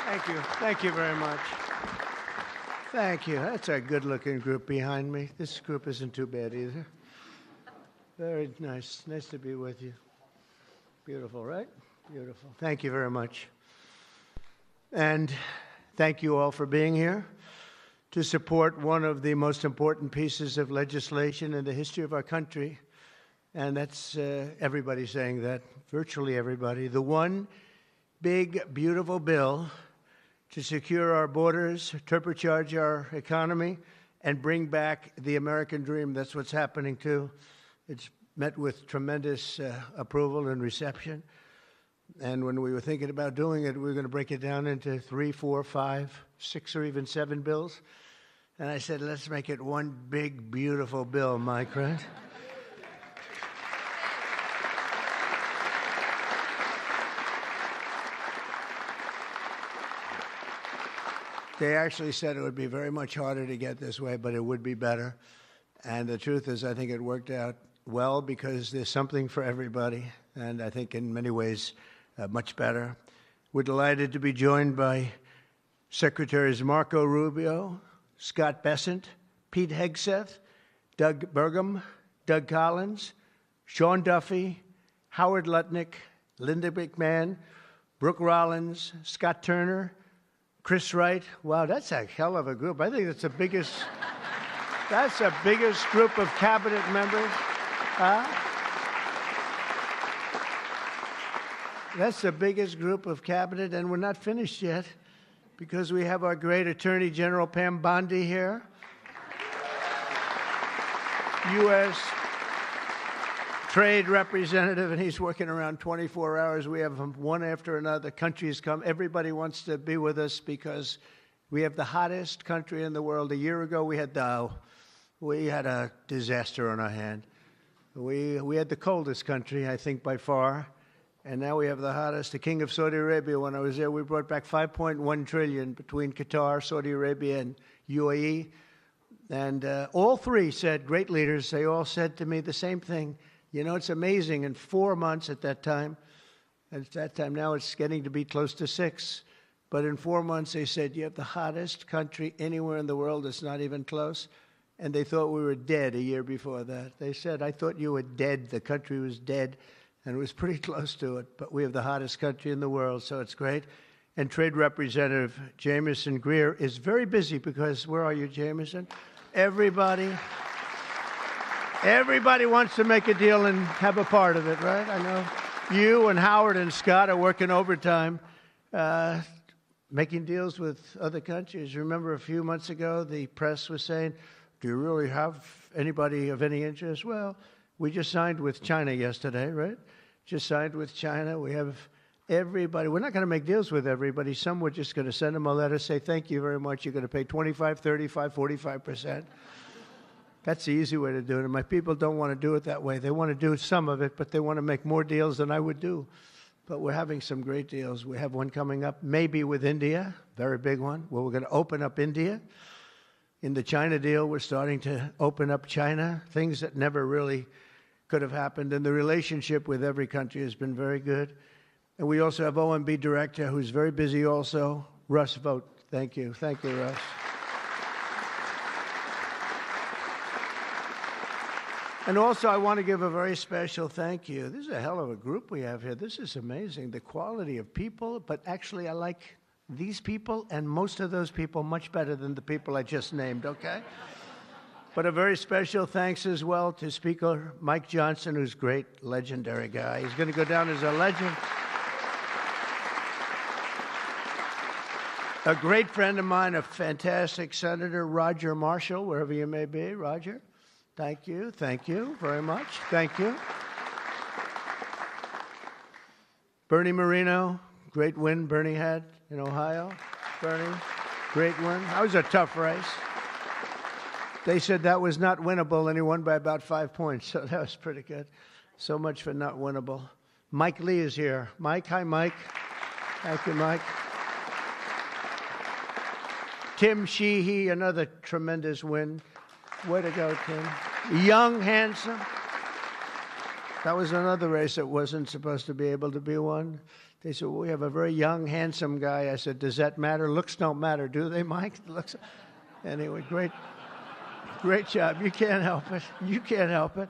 Thank you. Thank you very much. Thank you. That's a good-looking group behind me. This group isn't too bad either. Very nice. Nice to be with you. Beautiful, right? Beautiful. Thank you very much. And thank you all for being here to support one of the most important pieces of legislation in the history of our country. And that's everybody saying that, virtually everybody. The one big, beautiful bill to secure our borders, turbocharge our economy, and bring back the American dream. That's what's happening, too. It's met with tremendous approval and reception. And when we were thinking about doing it, we were going to break it down into 3, 4, 5, 6, or even 7 bills. And I said, let's make it one big, beautiful bill, Mike, right? They actually said it would be very much harder to get this way, but it would be better. And the truth is, I think it worked out well because there's something for everybody, and I think in many ways much better. We're delighted to be joined by Secretaries Marco Rubio, Scott Bessent, Pete Hegseth, Doug Burgum, Doug Collins, Sean Duffy, Howard Lutnick, Linda McMahon, Brooke Rollins, Scott Turner, Chris Wright. Wow, that's a hell of a group. I think that's the biggest group of cabinet members. That's the biggest group of cabinet, and we're not finished yet because we have our great Attorney General Pam Bondi here, U.S. Trade Representative, and he's working around 24 hours. We have them one after another. Countries come. Everybody wants to be with us because we have the hottest country in the world. A year ago, we had a disaster on our hand. We had the coldest country, I think, by far. And now we have the hottest. The King of Saudi Arabia, when I was there, we brought back $5.1 trillion between Qatar, Saudi Arabia, and UAE. And all three said, great leaders, they all said to me the same thing. You know, it's amazing. In 4 months at that time now it's getting to be close to 6. But in 4 months, they said, you have the hottest country anywhere in the world. It's not even close. And they thought we were dead a year before that. They said, I thought you were dead. The country was dead. And it was pretty close to it. But we have the hottest country in the world, so it's great. And Trade Representative Jamieson Greer is very busy because, where are you, Jamieson? Everybody wants to make a deal and have a part of it, right? I know you and Howard and Scott are working overtime, making deals with other countries. Remember a few months ago, the press was saying, do you really have anybody of any interest? Well, we just signed with China yesterday, right? Just signed with China. We have everybody. We're not going to make deals with everybody. Some we're just going to send them a letter, say, thank you very much. You're going to pay 25, 35, 45%. That's the easy way to do it. And my people don't want to do it that way. They want to do some of it, but they want to make more deals than I would do. But we're having some great deals. We have one coming up, maybe with India, very big one, where we're going to open up India. In the China deal, we're starting to open up China, things that never really could have happened. And the relationship with every country has been very good. And we also have OMB Director, who's very busy also, Russ Vought. Thank you. Thank you, Russ. And also, I want to give a very special thank you. This is a hell of a group we have here. This is amazing, the quality of people. But actually, I like these people and most of those people much better than the people I just named, okay? But a very special thanks as well to Speaker Mike Johnson, who's a great, legendary guy. He's going to go down as a legend. A great friend of mine, a fantastic Senator, Roger Marshall, wherever you may be. Roger, thank you very much. Thank you. Bernie Moreno, great win Bernie had in Ohio. Bernie, great win. That was a tough race. They said that was not winnable, and he won by about 5 points, so that was pretty good. So much for not winnable. Mike Lee is here. Mike, hi, Mike. Thank you, Mike. Tim Sheehy, another tremendous win. Way to go, Tim. Young, handsome. That was another race that wasn't supposed to be able to be won. They said, well, we have a very young, handsome guy. I said, does that matter? Looks don't matter, do they, Mike? Looks. Anyway, great job. You can't help it. You can't help it.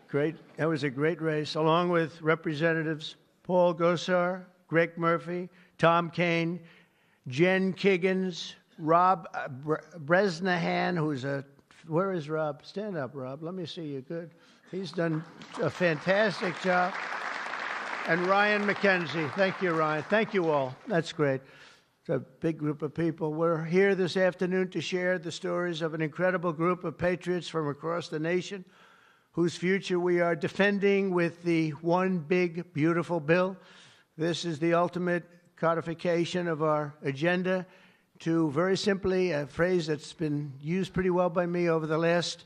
Great. That was a great race, along with Representatives Paul Gosar, Greg Murphy, Tom Kean, Jen Kiggins, Rob Bresnahan, who's where is Rob? Stand up, Rob. Let me see you. Good. He's done a fantastic job. And Ryan McKenzie. Thank you, Ryan. Thank you all. That's great. It's a big group of people. We're here this afternoon to share the stories of an incredible group of patriots from across the nation whose future we are defending with the one big, beautiful bill. This is the ultimate codification of our agenda to, very simply, a phrase that's been used pretty well by me over the last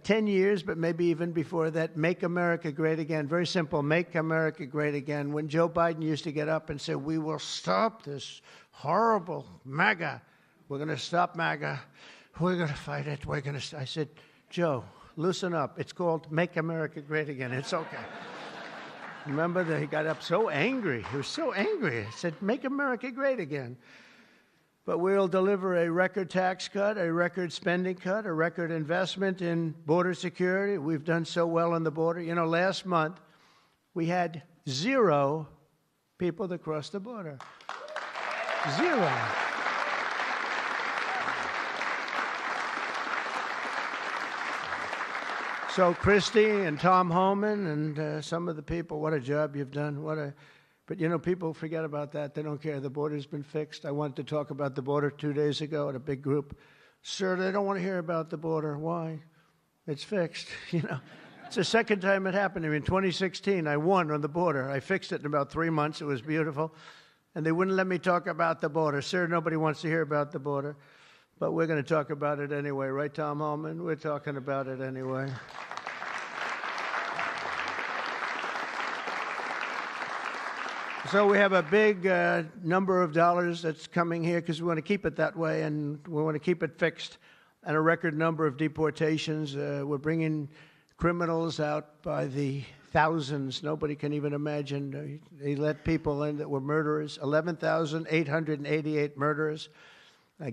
10 years, but maybe even before that, make America great again. Very simple, make America great again. When Joe Biden used to get up and say, we will stop this horrible MAGA. We're going to stop MAGA. We're going to fight it. I said, Joe, loosen up. It's called Make America Great Again. It's okay. Remember that he got up so angry. He was so angry. He said, make America great again. But we'll deliver a record tax cut, a record spending cut, a record investment in border security. We've done so well on the border. You know, last month we had 0 people that crossed the border. 0. So Christy and Tom Homan and some of the people, what a job you've done. But, you know, people forget about that. They don't care. The border's been fixed. I wanted to talk about the border 2 days ago at a big group. Sir, they don't want to hear about the border. Why? It's fixed. You know, it's the second time it happened to me. In 2016, I won on the border. I fixed it in about 3 months. It was beautiful. And they wouldn't let me talk about the border. Sir, nobody wants to hear about the border. But we're going to talk about it anyway. Right, Tom Homan? We're talking about it anyway. So we have a big number of dollars that's coming here because we want to keep it that way, and we want to keep it fixed, and a record number of deportations. We're bringing criminals out by the thousands. Nobody can even imagine. They let people in that were murderers, 11,888 murderers,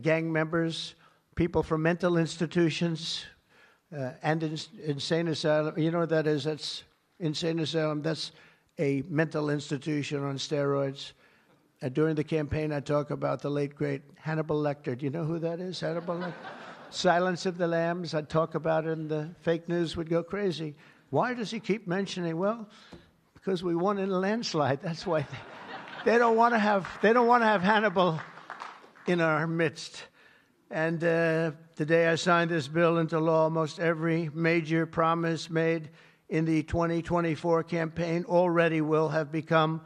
gang members, people from mental institutions and insane asylum. You know what that is? That's insane asylum. That's a mental institution on steroids. During the campaign, I talk about the late, great Hannibal Lecter. Do you know who that is, Hannibal Lecter? Silence of the Lambs. I'd talk about it, and the fake news would go crazy. Why does he keep mentioning? Well, because we won in a landslide. That's why they don't want to have Hannibal in our midst. And the day I signed this bill into law, almost every major promise made in the 2024 campaign already will have become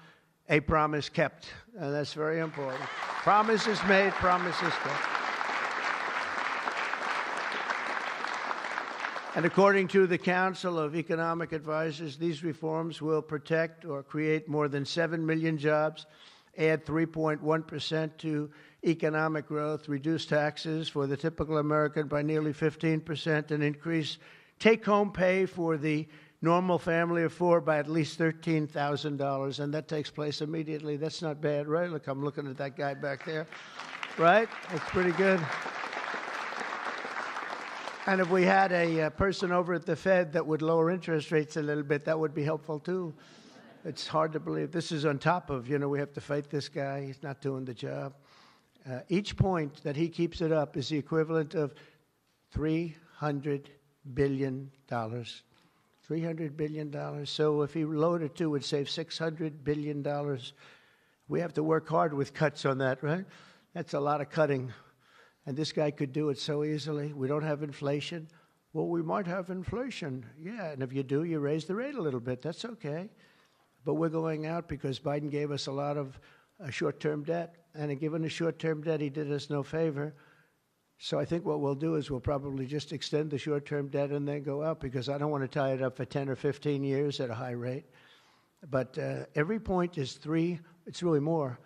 a promise kept. And that's very important. Promises made, promises kept. And according to the Council of Economic Advisors, these reforms will protect or create more than 7 million jobs, add 3.1% to economic growth, reduce taxes for the typical American by nearly 15%, and increase take-home pay for the normal family of 4 by at least $13,000, and that takes place immediately. That's not bad, right? Look, I'm looking at that guy back there, right? That's pretty good. And if we had a person over at the Fed that would lower interest rates a little bit, that would be helpful too. It's hard to believe. This is on top of, we have to fight this guy. He's not doing the job. Each point that he keeps it up is the equivalent of $300 billion. $300 billion. So if he lowered it to, it would save $600 billion. We have to work hard with cuts on that, right? That's a lot of cutting. And this guy could do it so easily. We don't have inflation. Well, we might have inflation. Yeah, and if you do, you raise the rate a little bit. That's okay. But we're going out because Biden gave us a lot of short-term debt. And given the short-term debt, he did us no favor. So I think what we'll do is we'll probably just extend the short-term debt and then go out, because I don't want to tie it up for 10 or 15 years at a high rate. But every point is it's really more,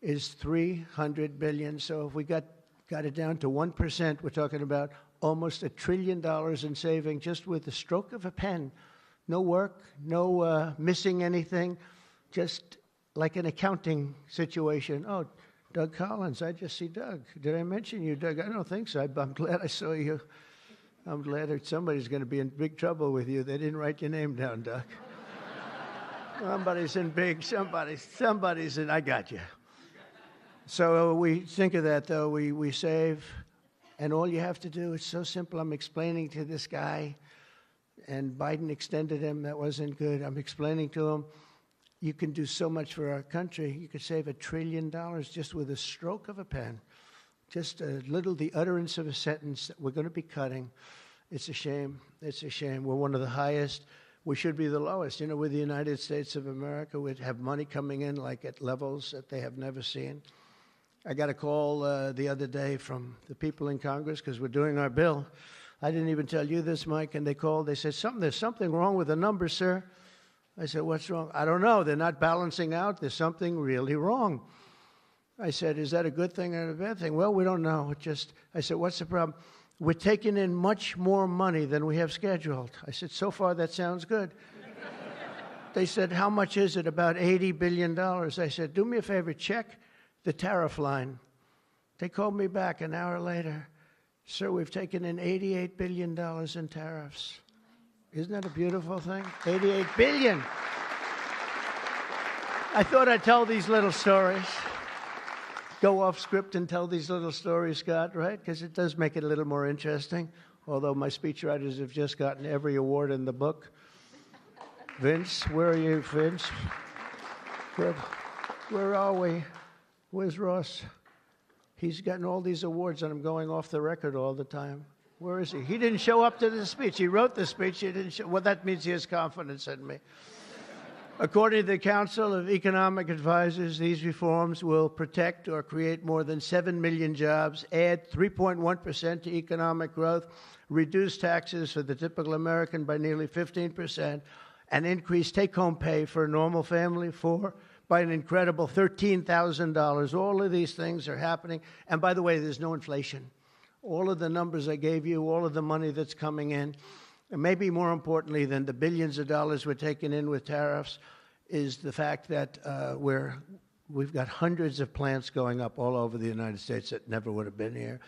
is $300 billion. So if we got it down to 1%, we're talking about almost $1 trillion in saving just with the stroke of a pen. No work, no missing anything, just like an accounting situation. Oh, Doug Collins, I just see Doug. Did I mention you, Doug? I don't think so. I'm glad I saw you. I'm glad that somebody's going to be in big trouble with you. They didn't write your name down, Doug. Somebody's in, I got you. So we think of that, though. We save, and all you have to do, it's so simple. I'm explaining to this guy, and Biden extended him. That wasn't good. I'm explaining to him, you can do so much for our country. You could save $1 trillion just with a stroke of a pen. Just the utterance of a sentence that we're going to be cutting. It's a shame. It's a shame. We're one of the highest. We should be the lowest. You know, with the United States of America, we'd have money coming in like at levels that they have never seen. I got a call the other day from the people in Congress because we're doing our bill. I didn't even tell you this, Mike, and they called. They said, there's something wrong with the numbers, sir. I said, what's wrong? I don't know. They're not balancing out. There's something really wrong. I said, is that a good thing or a bad thing? Well, we don't know. I said, what's the problem? We're taking in much more money than we have scheduled. I said, so far that sounds good. They said, how much is it? About $80 billion. I said, do me a favor, check the tariff line. They called me back an hour later. Sir, we've taken in $88 billion in tariffs. Isn't that a beautiful thing? $88 billion. I thought I'd tell these little stories. Go off script and tell these little stories, Scott, right? Because it does make it a little more interesting. Although my speechwriters have just gotten every award in the book. Vince, where are you, Vince? Where are we? Where's Ross? He's gotten all these awards and I'm going off the record all the time. Where is he? He didn't show up to the speech. He wrote the speech. He didn't show. Well, that means he has confidence in me. According to the Council of Economic Advisors, these reforms will protect or create more than 7 million jobs, add 3.1% to economic growth, reduce taxes for the typical American by nearly 15%, and increase take-home pay for a normal family by an incredible $13,000. All of these things are happening. And by the way, there's no inflation. All of the numbers I gave you, all of the money that's coming in, and maybe more importantly than the billions of dollars we're taking in with tariffs, is the fact that we've got hundreds of plants going up all over the United States that never would have been here.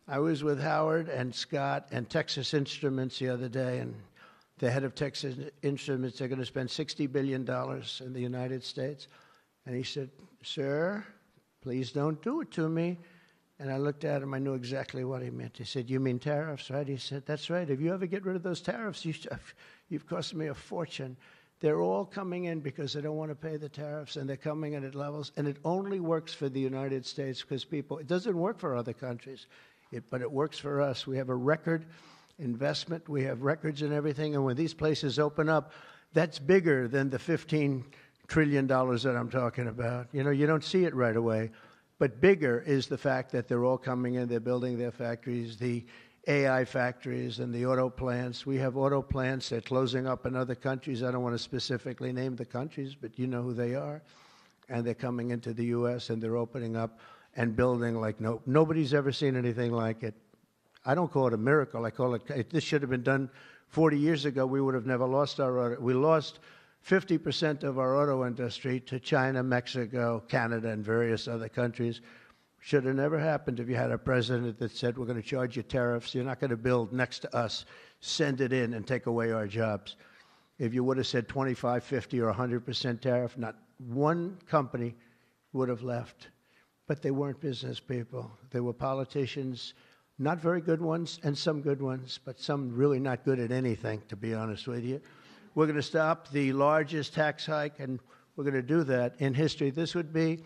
I was with Howard and Scott and Texas Instruments the other day, and the head of Texas Instruments, they're going to spend $60 billion in the United States. And he said, sir, please don't do it to me. And I looked at him. I knew exactly what he meant. He said, you mean tariffs, right? He said, that's right. If you ever get rid of those tariffs, you've cost me a fortune. They're all coming in because they don't want to pay the tariffs, and they're coming in at levels. And it only works for the United States because it doesn't work for other countries, but it works for us. We have a record investment. We have records and everything. And when these places open up, that's bigger than the $15 trillion that I'm talking about. You know, you don't see it right away. But bigger is the fact that they're all coming in, they're building their factories, the AI factories and the auto plants. We have auto plants that are closing up in other countries. I don't want to specifically name the countries, but you know who they are. And they're coming into the U.S. and they're opening up and building like nobody's ever seen anything like it. I don't call it a miracle. I call it, this should have been done 40 years ago. We would have never lost our auto. We lost 50% of our auto industry to China, Mexico, Canada, and various other countries. Should have never happened if you had a president that said, we're going to charge you tariffs. You're not going to build next to us. Send it in and take away our jobs. If you would have said 25, 50, or 100% tariff, not one company would have left. But they weren't business people. They were politicians, not very good ones, and some good ones, but some really not good at anything, to be honest with you. We're going to stop the largest tax hike, and we're going to do that in history. This would be,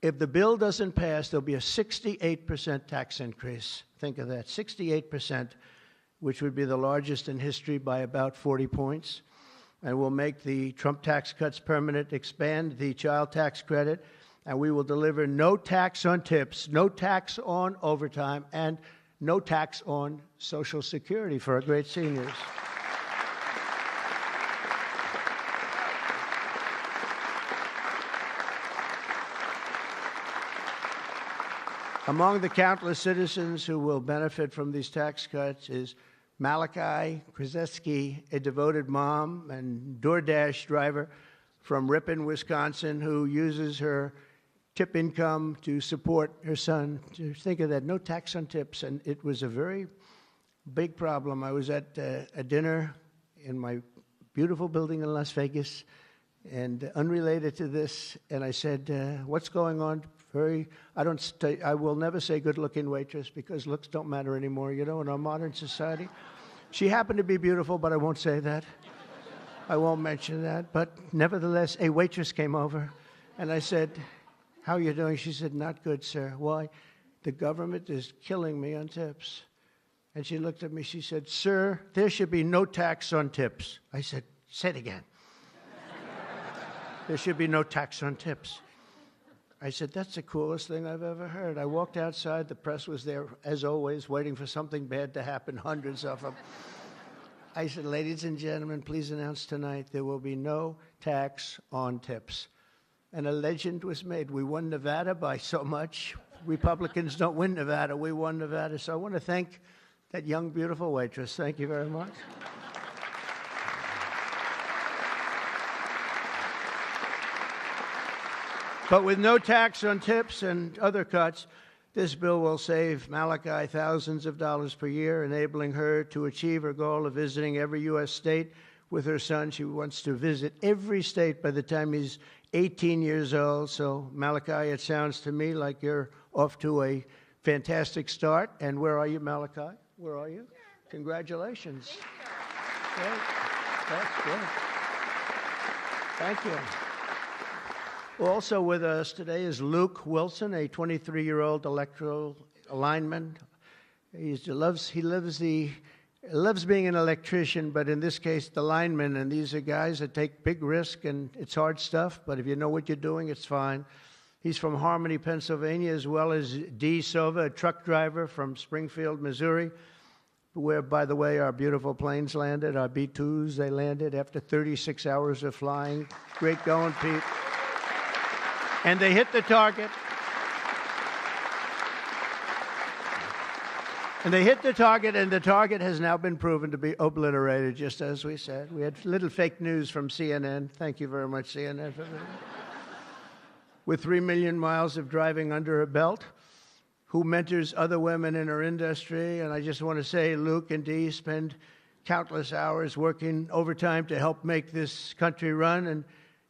if the bill doesn't pass, there'll be a 68% tax increase. Think of that, 68%, which would be the largest in history by about 40 points. And we'll make the Trump tax cuts permanent, expand the child tax credit, and we will deliver no tax on tips, no tax on overtime, and no tax on Social Security for our great seniors. Among the countless citizens who will benefit from these tax cuts is Malachi Krzyzewski, a devoted mom and DoorDash driver from Ripon, Wisconsin, who uses her tip income to support her son. Just think of that, no tax on tips, and it was a very big problem. I was at a dinner in my beautiful building in Las Vegas, and unrelated to this, and I said, what's going on? I will never say good-looking waitress because looks don't matter anymore, in our modern society. She happened to be beautiful, but I won't say that. I won't mention that. But nevertheless, a waitress came over, and I said, how are you doing? She said, not good, sir. Why? The government is killing me on tips. And she looked at me, she said, sir, there should be no tax on tips. I said, say it again. There should be no tax on tips. I said, that's the coolest thing I've ever heard. I walked outside. The press was there, as always, waiting for something bad to happen, hundreds of them. I said, ladies and gentlemen, please announce tonight there will be no tax on tips. And a legend was made. We won Nevada by so much. Republicans don't win Nevada. We won Nevada. So I want to thank that young, beautiful waitress. Thank you very much. But with no tax on tips and other cuts, this bill will save Malachi thousands of dollars per year, enabling her to achieve her goal of visiting every U.S. state with her son. She wants to visit every state by the time he's 18 years old. So, Malachi, it sounds to me like you're off to a fantastic start. And where are you, Malachi? Where are you? Congratulations. Great. That's good. Thank you. Also with us today is Luke Wilson, a 23-year-old electrical lineman. He loves being an electrician, but in this case, the lineman. And these are guys that take big risk, and it's hard stuff. But if you know what you're doing, it's fine. He's from Harmony, Pennsylvania, as well as Dee Sova, a truck driver from Springfield, Missouri, where, by the way, our beautiful planes landed, our B-2s. They landed after 36 hours of flying. Great going, Pete. And they hit the target. And the target has now been proven to be obliterated, just as we said. We had little fake news from CNN. Thank you very much, CNN, for that. With 3 million miles of driving under her belt, who mentors other women in her industry. And I just want to say, Luke and Dee spend countless hours working overtime to help make this country run. And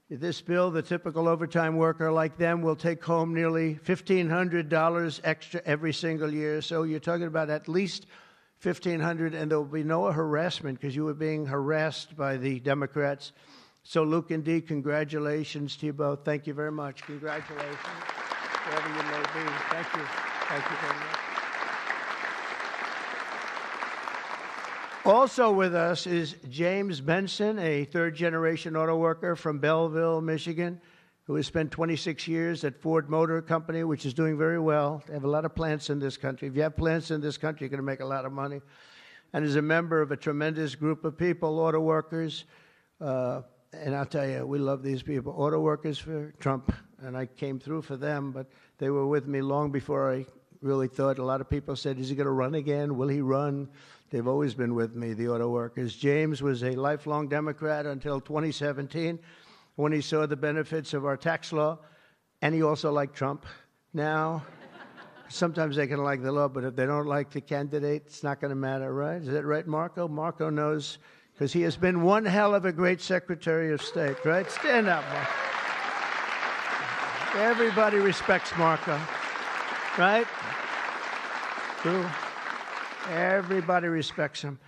this bill, the typical overtime worker like them will take home nearly $1,500 extra every single year. So you're talking about at least $1,500, and there will be no harassment because you were being harassed by the Democrats. So Luke and Dee, congratulations to you both. Thank you very much. Congratulations, wherever you may be. Thank you. Thank you very much. Also with us is James Benson, a third-generation auto worker from Belleville, Michigan, who has spent 26 years at Ford Motor Company, which is doing very well. They have a lot of plants in this country. If you have plants in this country, you're going to make a lot of money. And is a member of a tremendous group of people, auto workers. And I'll tell you, we love these people. Auto workers for Trump, and I came through for them, but they were with me long before I really thought. A lot of people said, is he going to run again? Will he run? They've always been with me, the auto workers. James was a lifelong Democrat until 2017 when he saw the benefits of our tax law, and he also liked Trump. Now, sometimes they can like the law, but if they don't like the candidate, it's not going to matter, right? Is that right, Marco? Marco knows, because he has been one hell of a great Secretary of State, right? Stand up, Marco. Everybody respects Marco, right? True. Everybody respects him.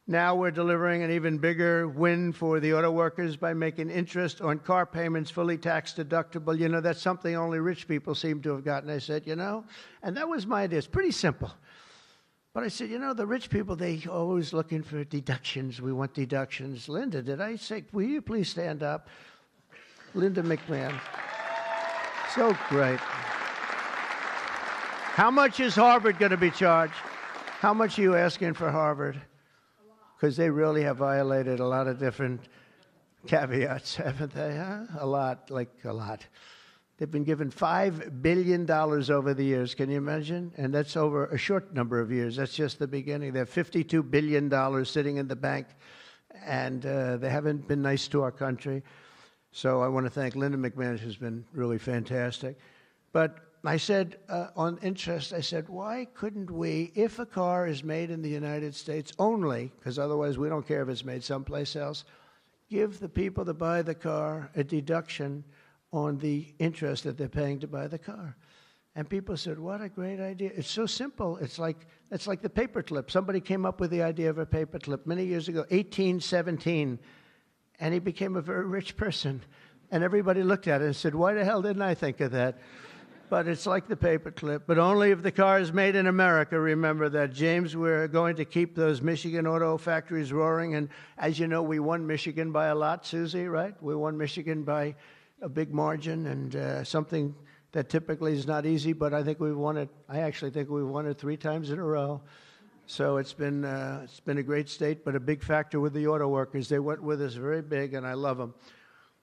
Now we're delivering an even bigger win for the auto workers by making interest on car payments fully tax deductible. You know, that's something only rich people seem to have gotten. I said, and that was my idea. It's pretty simple. But I said, the rich people, they always looking for deductions. We want deductions. Linda, did I say, will you please stand up? Linda McMahon. So great. How much is Harvard going to be charged? How much are you asking for Harvard? Because they really have violated a lot of different caveats, haven't they? Huh? A lot. They've been given $5 billion over the years. Can you imagine? And that's over a short number of years. That's just the beginning. They have $52 billion sitting in the bank, and they haven't been nice to our country. So I want to thank Linda McMahon, who's been really fantastic. But I said, on interest, I said, why couldn't we, if a car is made in the United States only, because otherwise we don't care if it's made someplace else, give the people that buy the car a deduction on the interest that they're paying to buy the car. And people said, what a great idea. It's so simple. It's like the paperclip. Somebody came up with the idea of a paperclip many years ago, 1817, and he became a very rich person. And everybody looked at it and said, why the hell didn't I think of that? But it's like the paperclip, but only if the car is made in America. Remember that, James. We're going to keep those Michigan auto factories roaring. And as you know, we won Michigan by a lot, Susie, right? We won Michigan by a big margin, and something that typically is not easy, but I think we've won it. I actually think we've won it 3 times in a row. So it's been a great state, but a big factor with the auto workers. They went with us very big, and I love them.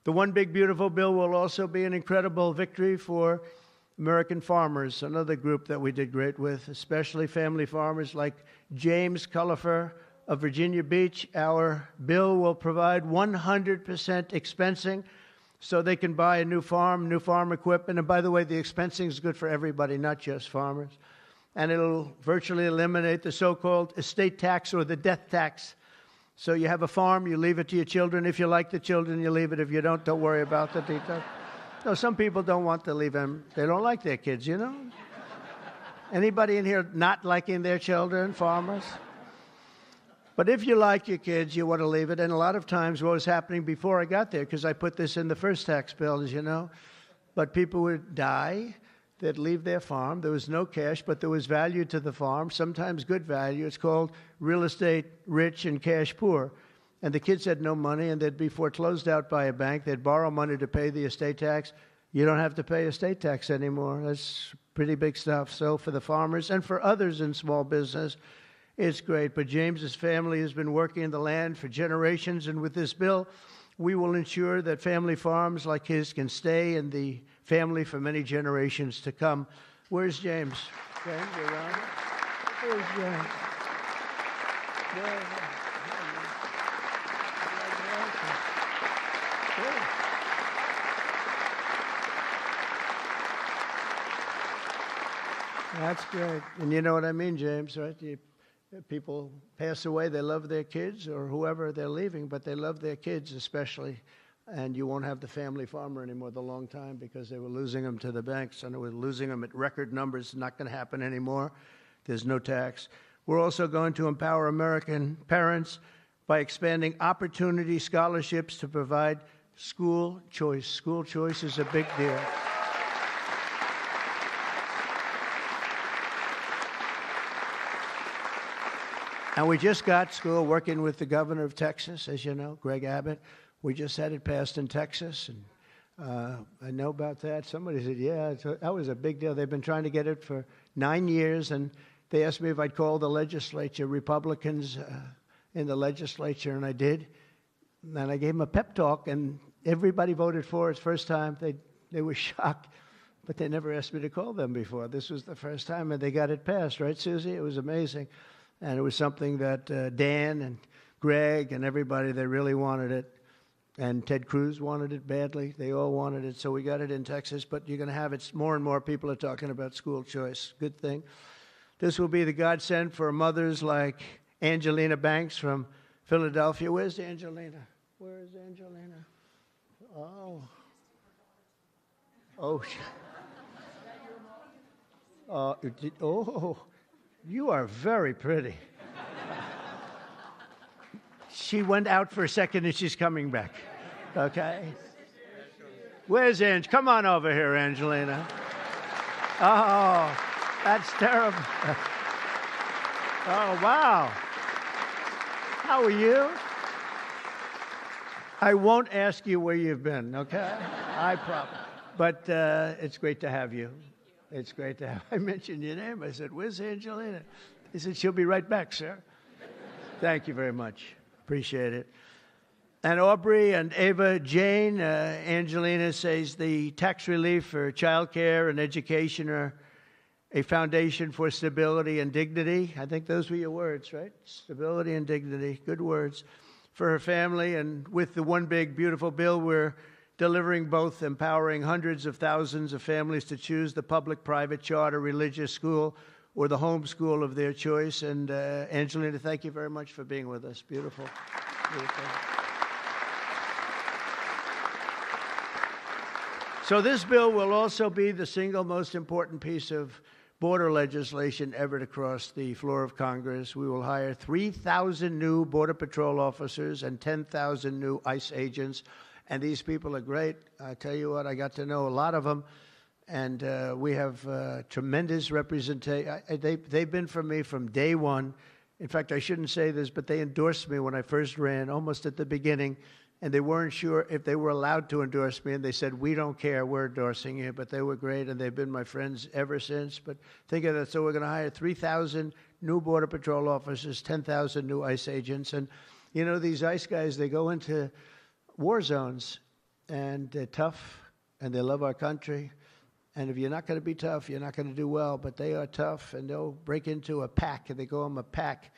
The One Big Beautiful Bill will also be an incredible victory for American farmers, another group that we did great with, especially family farmers like James Cullifer of Virginia Beach. Our bill will provide 100% expensing so they can buy a new farm equipment. And by the way, the expensing is good for everybody, not just farmers. And it'll virtually eliminate the so-called estate tax or the death tax. So you have a farm, you leave it to your children. If you like the children, you leave it. If you don't worry about the details. No, some people don't want to leave them. They don't like their kids, you know? Anybody in here not liking their children, farmers? But if you like your kids, you want to leave it. And a lot of times what was happening before I got there, because I put this in the first tax bill, as you know, but people would die, they'd leave their farm. There was no cash, but there was value to the farm, sometimes good value. It's called real estate rich and cash poor. And the kids had no money, and they'd be foreclosed out by a bank. They'd borrow money to pay the estate tax. You don't have to pay estate tax anymore. That's pretty big stuff. So for the farmers and for others in small business, it's great. But James's family has been working in the land for generations, and with this bill, we will ensure that family farms like his can stay in the family for many generations to come. Where's James? James, you around? Where's James? That's great. And you know what I mean, James, right? People pass away, they love their kids or whoever they're leaving, but they love their kids especially. And you won't have the family farmer anymore the long time because they were losing them to the banks, and they were losing them at record numbers. It's not going to happen anymore. There's no tax. We're also going to empower American parents by expanding opportunity scholarships to provide school choice. School choice is a big deal. And we just got school working with the governor of Texas, as you know, Greg Abbott. We just had it passed in Texas, and I know about that. Somebody said, yeah, that was a big deal. They've been trying to get it for 9 years, and they asked me if I'd call the legislature, Republicans in the legislature, and I did. And I gave them a pep talk, and everybody voted for it. First time. They were shocked, but they never asked me to call them before. This was the first time, and they got it passed, right, Susie? It was amazing. And it was something that Dan and Greg and everybody, they really wanted it. And Ted Cruz wanted it badly. They all wanted it. So we got it in Texas. But you're going to have it. More and more people are talking about school choice. Good thing. This will be the godsend for mothers like Angelina Banks from Philadelphia. Where's Angelina? Where is Angelina? Oh, you are very pretty. She went out for a second and she's coming back. Okay? Where's Ange? Come on over here, Angelina. Oh, that's terrible. Oh, wow. How are you? I won't ask you where you've been, okay? I promise. But it's great to have you. It's great to have. I mentioned your name. I said, where's Angelina? He said, she'll be right back, sir. Thank you very much. Appreciate it. And Aubrey and Ava Jane, Angelina says the tax relief for child care and education are a foundation for stability and dignity. I think those were your words, right? Stability and dignity. Good words for her family. And with the One Big Beautiful Bill, we're delivering both, empowering hundreds of thousands of families to choose the public, private, charter, religious school or the home school of their choice. And Angelina, thank you very much for being with us. Beautiful. Beautiful. So this bill will also be the single most important piece of border legislation ever to cross the floor of Congress. We will hire 3,000 new Border Patrol officers and 10,000 new ICE agents. And these people are great. I tell you what, I got to know a lot of them. And we have tremendous representation. They've been for me from day one. In fact, I shouldn't say this, but they endorsed me when I first ran, almost at the beginning. And they weren't sure if they were allowed to endorse me, and they said, we don't care, we're endorsing you. But they were great, and they've been my friends ever since. But think of that. So we're going to hire 3,000 new Border Patrol officers, 10,000 new ICE agents. And, you know, these ICE guys, they go into war zones, and they're tough, and they love our country. And if you're not going to be tough, you're not going to do well. But they are tough, and they'll break into a pack, and they call them a pack.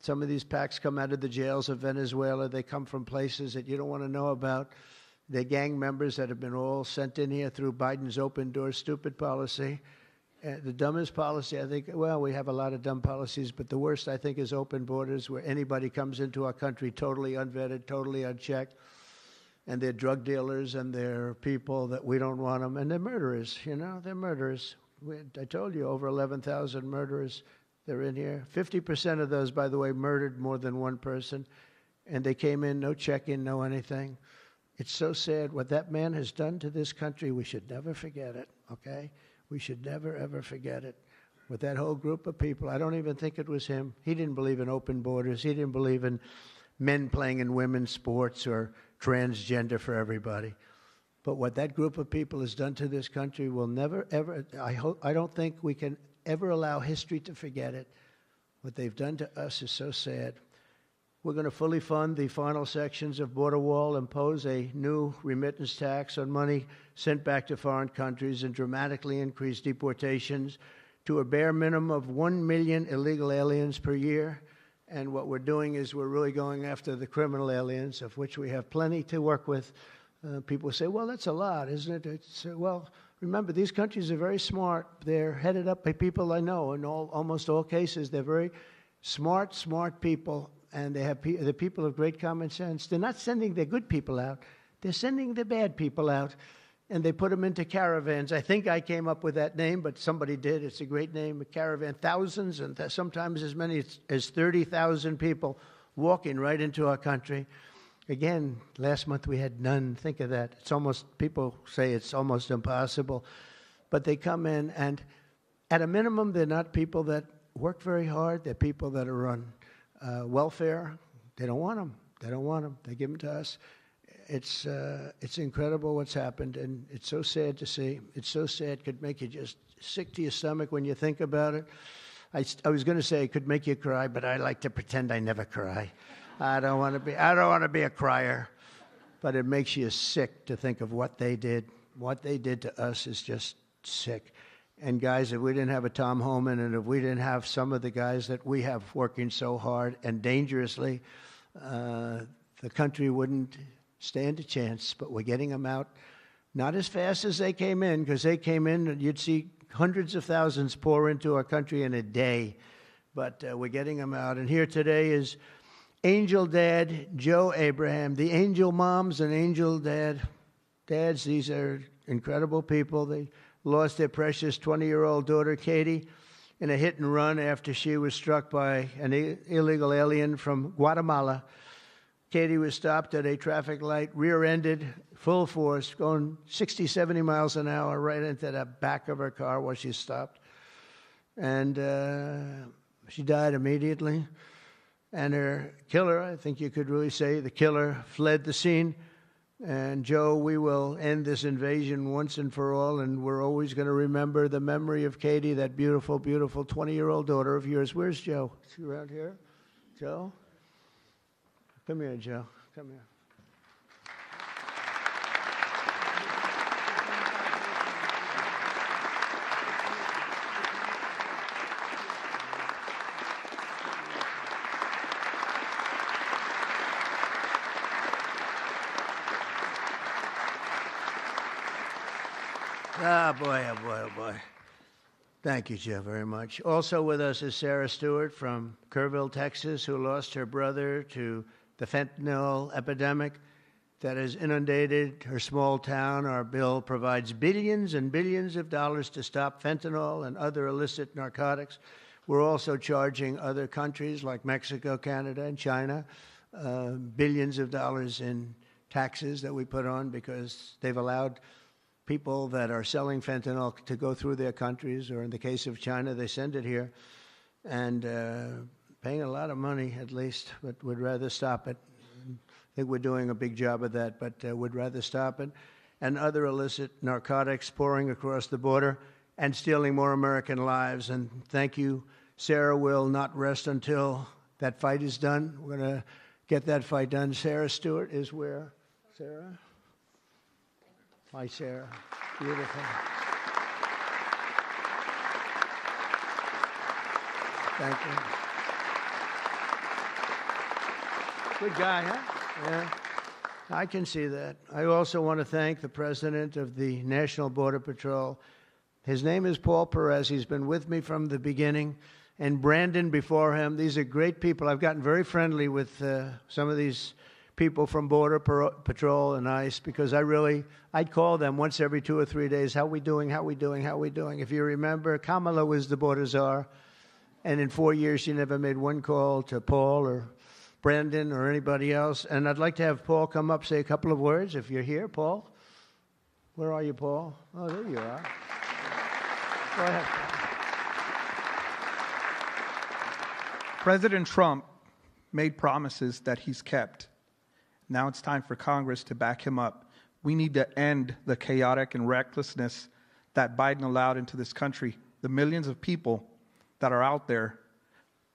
Some of these packs come out of the jails of Venezuela. They come from places that you don't want to know about. They're gang members that have been all sent in here through Biden's open door stupid policy. The dumbest policy, I think, well, we have a lot of dumb policies, but the worst, I think, is open borders where anybody comes into our country totally unvetted, totally unchecked. And they're drug dealers and they're people that we don't want them. And they're murderers, you know, they're murderers. I told you, over 11,000 murderers. They're in here. 50% of those, by the way, murdered more than one person. And they came in, no check-in, no anything. It's so sad. What that man has done to this country, we should never forget it, okay? We should never, ever forget it. With that whole group of people, I don't even think it was him. He didn't believe in open borders. He didn't believe in men playing in women's sports or transgender for everybody. But what that group of people has done to this country will never, ever, I don't think we can ever allow history to forget it. What they've done to us is so sad. We're going to fully fund the final sections of Border Wall, impose a new remittance tax on money sent back to foreign countries, and dramatically increase deportations to a bare minimum of 1 million illegal aliens per year. And what we're doing is we're really going after the criminal aliens, of which we have plenty to work with. People say, well, that's a lot, isn't it? Well, remember, these countries are very smart. They're headed up by people I know. In almost all cases, they're very smart people, and they're people of great common sense. They're not sending their good people out. They're sending the bad people out, and they put them into caravans. I think I came up with that name, but somebody did. It's a great name, a caravan. Thousands and sometimes as many as 30,000 people walking right into our country. Again, last month we had none. Think of that. It's almost, people say it's almost impossible. But they come in, and at a minimum, they're not people that work very hard. They're people that are on welfare. They don't want them. They don't want them. They give them to us. It's incredible what's happened, and it's so sad to see. It's so sad. It could make you just sick to your stomach when you think about it. I was going to say it could make you cry, but I like to pretend I never cry. I don't want to be a crier, but it makes you sick to think of what they did. What they did to us is just sick. And guys, if we didn't have a Tom Homan, and if we didn't have some of the guys that we have working so hard and dangerously, the country wouldn't stand a chance. But we're getting them out, not as fast as they came in, because they came in and you'd see hundreds of thousands pour into our country in a day. But we're getting them out. And here today is Angel Dad Joe Abraham, the Angel Moms and Angel Dads. These are incredible people. They lost their precious 20-year-old daughter, Katie, in a hit and run after she was struck by an illegal alien from Guatemala. Katie was stopped at a traffic light, rear-ended, full force, going 60, 70 miles an hour right into the back of her car while she stopped. And she died immediately. And her killer, I think you could really say, the killer fled the scene. And Joe, we will end this invasion once and for all, and we're always going to remember the memory of Katie, that beautiful, beautiful 20-year-old daughter of yours. Where's Joe? Is she around here? Joe? Come here, Joe. Come here. Oh, boy, oh, boy, oh, boy. Thank you, Jeff, very much. Also with us is Sarah Stewart from Kerrville, Texas, who lost her brother to the fentanyl epidemic that has inundated her small town. Our bill provides billions and billions of dollars to stop fentanyl and other illicit narcotics. We're also charging other countries like Mexico, Canada, and China billions of dollars in taxes that we put on because they've allowed people that are selling fentanyl to go through their countries, or in the case of China, they send it here, and paying a lot of money at least, but would rather stop it. I think we're doing a big job of that, but would rather stop it. And other illicit narcotics pouring across the border and stealing more American lives. And thank you. Sarah will not rest until that fight is done. We're going to get that fight done. Sarah Stewart is where? Sarah? Hi, Sarah. Beautiful. Thank you. Good guy, huh? Yeah. I can see that. I also want to thank the president of the National Border Patrol. His name is Paul Perez. He's been with me from the beginning. And Brandon before him. These are great people. I've gotten very friendly with some of these people from Border Patrol and ICE because I'd call them once every 2 or 3 days. How we doing? How we doing? How we doing? If you remember, Kamala was the border czar. And in 4 years, she never made one call to Paul or Brandon or anybody else. And I'd like to have Paul come up, say a couple of words if you're here. Paul? Where are you, Paul? Oh, there you are. Go ahead, Paul. President Trump made promises that he's kept. Now it's time for Congress to back him up. We need to end the chaotic and recklessness that Biden allowed into this country. The millions of people that are out there,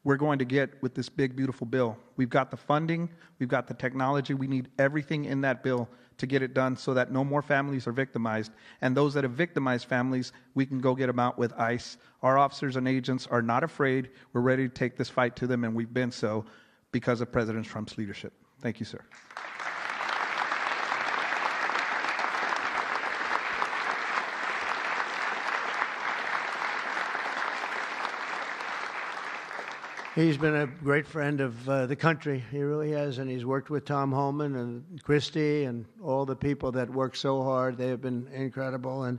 we're going to get with this big, beautiful bill. We've got the funding, we've got the technology, we need everything in that bill to get it done so that no more families are victimized. And those that have victimized families, we can go get them out with ICE. Our officers and agents are not afraid. We're ready to take this fight to them, and we've been so because of President Trump's leadership. Thank you, sir. He's been a great friend of the country. He really has, and he's worked with Tom Homan and Christie and all the people that work so hard. They have been incredible. And,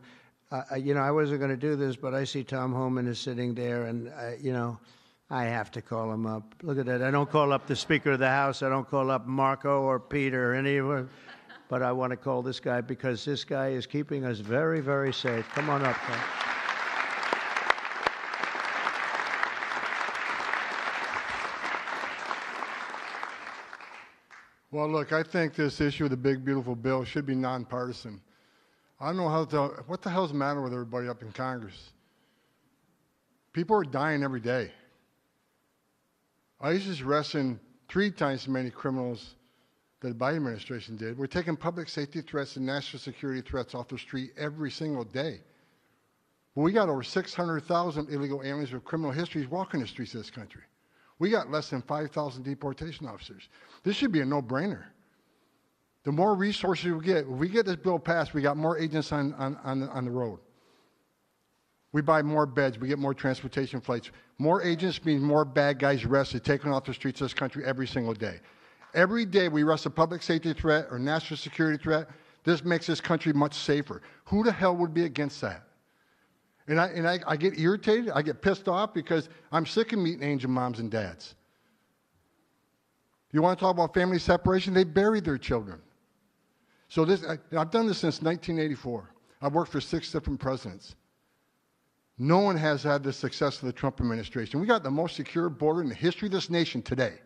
I wasn't going to do this, but I see Tom Homan is sitting there, and, I have to call him up. Look at that. I don't call up the Speaker of the House. I don't call up Marco or Peter or anyone. But I want to call this guy because this guy is keeping us very, very safe. Come on up, Tom. Well, look, I think this issue of the big, beautiful bill should be nonpartisan. I don't know what the hell's the matter with everybody up in Congress? People are dying every day. ICE is arresting 3 times as many criminals that the Biden administration did. We're taking public safety threats and national security threats off the street every single day. We got over 600,000 illegal aliens with criminal histories walking the streets of this country. We got less than 5,000 deportation officers. This should be a no-brainer. The more resources we get, if we get this bill passed, we got more agents on the road. We buy more beds, we get more transportation flights. More agents means more bad guys arrested, taken off the streets of this country every single day. Every day we arrest a public safety threat or national security threat. This makes this country much safer. Who the hell would be against that? And I get irritated, I get pissed off because I'm sick of meeting angel moms and dads. You want to talk about family separation? They buried their children. So I've done this since 1984. I've worked for 6 different presidents. No one has had the success of the Trump administration. We got the most secure border in the history of this nation today.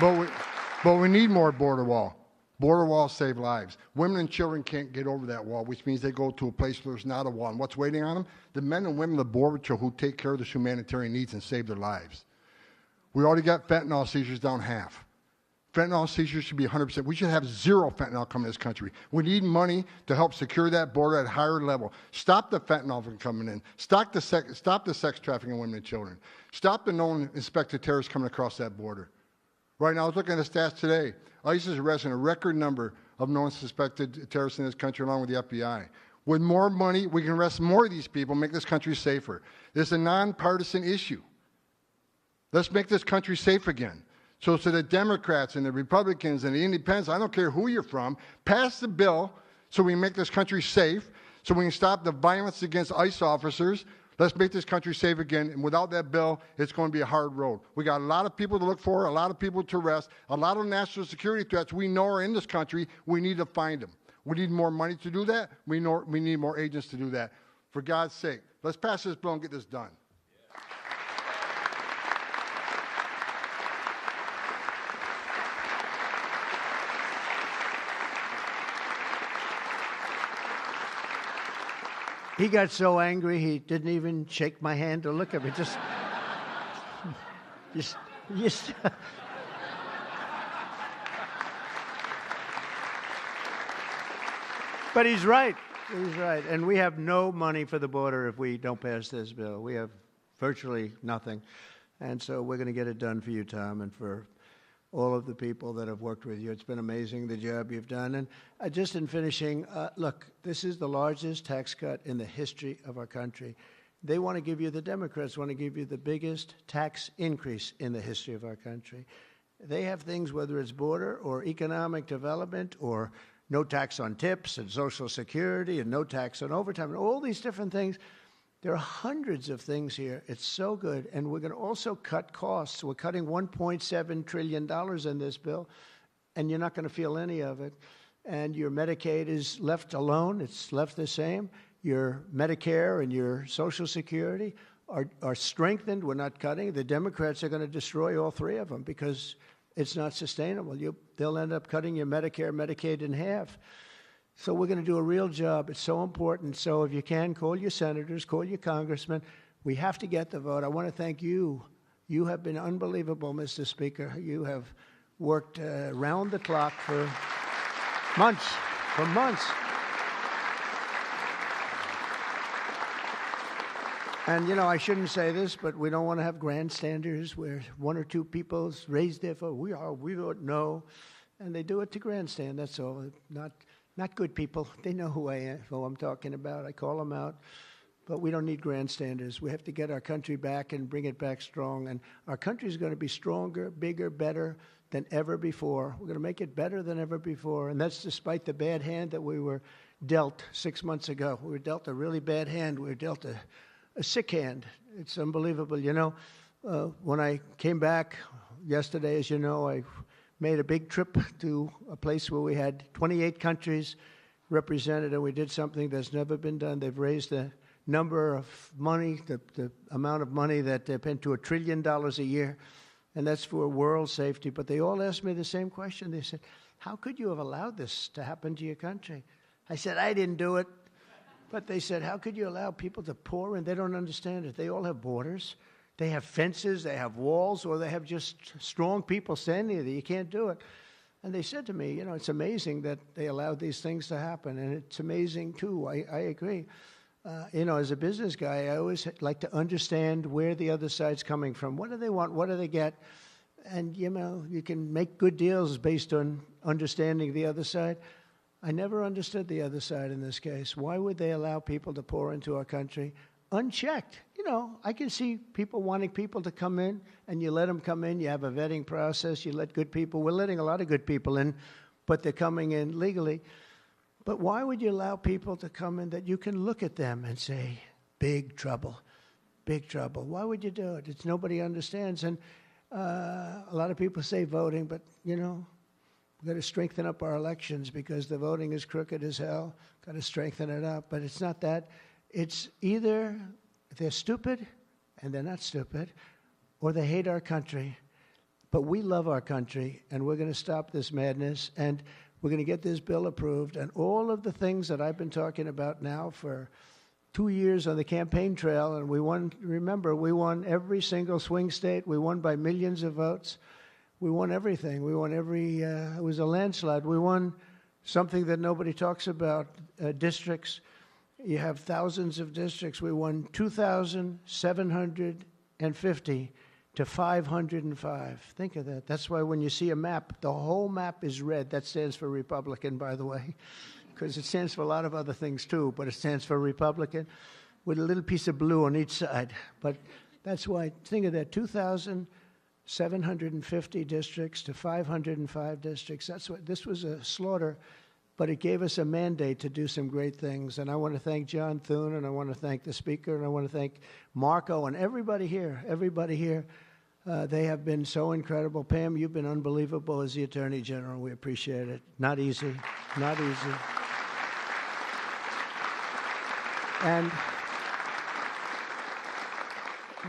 But we need more border wall. Border walls save lives. Women and children can't get over that wall, which means they go to a place where there's not a wall. And what's waiting on them? The men and women of the Border Patrol who take care of the humanitarian needs and save their lives. We already got fentanyl seizures down half. Fentanyl seizures should be 100%. We should have zero fentanyl coming to this country. We need money to help secure that border at a higher level. Stop the fentanyl from coming in. Stop the sex trafficking of women and children. Stop the known inspected terrorists coming across that border. Right now, I was looking at the stats today. ICE is arresting a record number of known suspected terrorists in this country, along with the FBI. With more money, we can arrest more of these people, make this country safer. This is a nonpartisan issue. Let's make this country safe again. So the Democrats and the Republicans and the Independents, I don't care who you're from, pass the bill so we can make this country safe, so we can stop the violence against ICE officers. Let's make this country safe again. And without that bill, it's going to be a hard road. We got a lot of people to look for, a lot of people to arrest, a lot of national security threats we know are in this country. We need to find them. We need more money to do that. We need more agents to do that. For God's sake, let's pass this bill and get this done. He got so angry he didn't even shake my hand or look at me. Just. But he's right. He's right. And we have no money for the border if we don't pass this bill. We have virtually nothing. And so we're going to get it done for you, Tom, and for all of the people that have worked with you. It's been amazing, the job you've done. And just in finishing, look, this is the largest tax cut in the history of our country. They want to give you, the Democrats want to give you the biggest tax increase in the history of our country. They have things, whether it's border or economic development or no tax on tips and Social Security and no tax on overtime and all these different things. There are hundreds of things here. It's so good. And we're going to also cut costs. We're cutting $1.7 trillion in this bill, and you're not going to feel any of it. And your Medicaid is left alone. It's left the same. Your Medicare and your Social Security are strengthened. We're not cutting. The Democrats are going to destroy all three of them because it's not sustainable. They'll end up cutting your Medicare, Medicaid in half. So we're going to do a real job. It's so important. So if you can, call your senators, call your congressmen. We have to get the vote. I want to thank you. You have been unbelievable, Mr. Speaker. You have worked round the clock for months, And, you know, I shouldn't say this, but we don't want to have grandstanders where one or two people raise their vote. We vote no. And they do it to grandstand, that's all. Not good people. They know who I'm talking about. I call them out. But we don't need grandstanders. We have to get our country back and bring it back strong. And our country is going to be stronger, bigger, better than ever before. We're going to make it better than ever before. And that's despite the bad hand that we were dealt 6 months ago. We were dealt a really bad hand. We were dealt a sick hand. It's unbelievable. You know, when I came back yesterday, as you know, I made a big trip to a place where we had 28 countries represented, and we did something that's never been done. They've raised the number of money, the amount of money that they spend to $1 trillion a year, and that's for world safety. But they all asked me the same question. They said, how could you have allowed this to happen to your country? I said, I didn't do it. But they said, how could you allow people to pour in? They don't understand it. They all have borders. They have fences, they have walls, or they have just strong people standing there. You can't do it. And they said to me, you know, it's amazing that they allowed these things to happen. And it's amazing, too. I agree. You know, as a business guy, I always like to understand where the other side's coming from. What do they want? What do they get? And, you know, you can make good deals based on understanding the other side. I never understood the other side in this case. Why would they allow people to pour into our country unchecked? You know, I can see people wanting people to come in, and you let them come in. You have a vetting process. You let good people. We're letting a lot of good people in, but they're coming in legally. But why would you allow people to come in that you can look at them and say, big trouble, big trouble? Why would you do it? It's nobody understands. And a lot of people say voting, but, you know, we've got to strengthen up our elections because the voting is crooked as hell. Got to strengthen it up. But it's not that. It's either they're stupid and they're not stupid, or they hate our country. But we love our country, and we're going to stop this madness, and we're going to get this bill approved. And all of the things that I've been talking about now for 2 years on the campaign trail, and we won, remember, we won every single swing state. We won by millions of votes. We won everything. We won every, it was a landslide. We won something that nobody talks about, districts. You have thousands of districts. We won 2,750 to 505. Think of that. That's why when you see a map, the whole map is red. That stands for Republican, by the way, because it stands for a lot of other things too, but it stands for Republican with a little piece of blue on each side. But that's why, think of that, 2,750 districts to 505 districts. That's what, this was a slaughter, but it gave us a mandate to do some great things. And I want to thank John Thune, and I want to thank the speaker, and I want to thank Marco and everybody here, they have been so incredible. Pam, you've been unbelievable as the Attorney General. We appreciate it. Not easy, not easy. And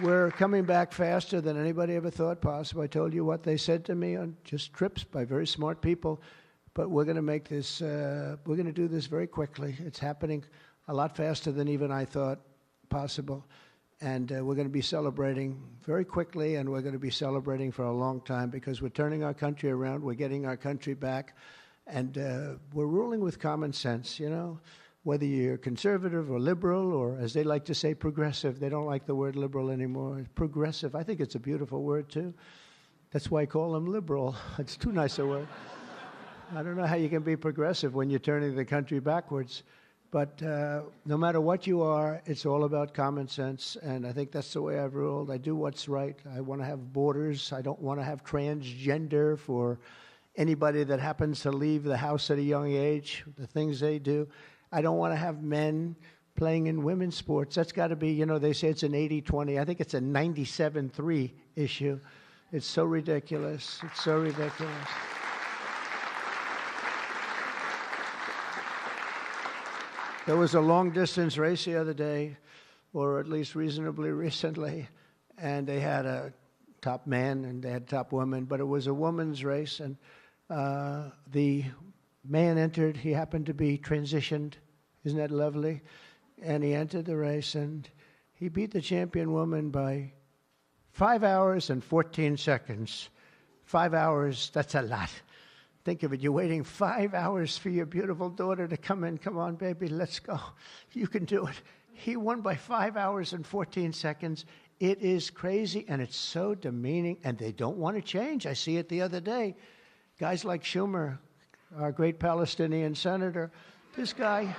we're coming back faster than anybody ever thought possible. I told you what they said to me on just trips by very smart people, but we're going to make this, we're going to do this very quickly. It's happening a lot faster than even I thought possible. And we're going to be celebrating very quickly, and we're going to be celebrating for a long time because we're turning our country around, we're getting our country back, and we're ruling with common sense, you know. Whether you're conservative or liberal, or as they like to say, progressive. They don't like the word liberal anymore. Progressive, I think it's a beautiful word, too. That's why I call them liberal. It's too nice a word. I don't know how you can be progressive when you're turning the country backwards. But no matter what you are, it's all about common sense, and I think that's the way I've ruled. I do what's right. I want to have borders. I don't want to have transgender for anybody that happens to leave the house at a young age, the things they do. I don't want to have men playing in women's sports. That's got to be, you know, they say it's an 80-20. I think it's a 97-3 issue. It's so ridiculous. It's so ridiculous. There was a long-distance race the other day, or at least reasonably recently, and they had a top man and they had top woman, but it was a woman's race, and the man entered. He happened to be transitioned. Isn't that lovely? And he entered the race, and he beat the champion woman by 5 hours and 14 seconds. 5 hours, that's a lot. Think of it. You're waiting 5 hours for your beautiful daughter to come in. Come on, baby, let's go. You can do it. He won by 5 hours and 14 seconds. It is crazy, and it's so demeaning, and they don't want to change. I see it the other day. Guys like Schumer, our great Palestinian senator, this guy,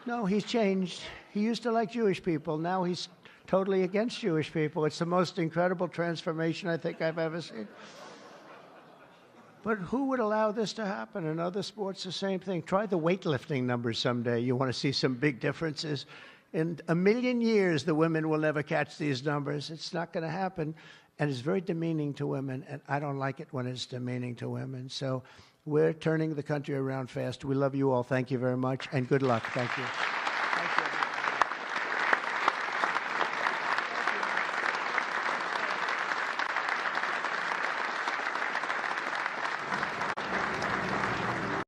no, he's changed. He used to like Jewish people. Now he's totally against Jewish people. It's the most incredible transformation I think I've ever seen. But who would allow this to happen? In other sports, the same thing. Try the weightlifting numbers someday. You want to see some big differences. In a million years, the women will never catch these numbers. It's not going to happen. And it's very demeaning to women, and I don't like it when it's demeaning to women. So we're turning the country around fast. We love you all. Thank you very much, and good luck. Thank you.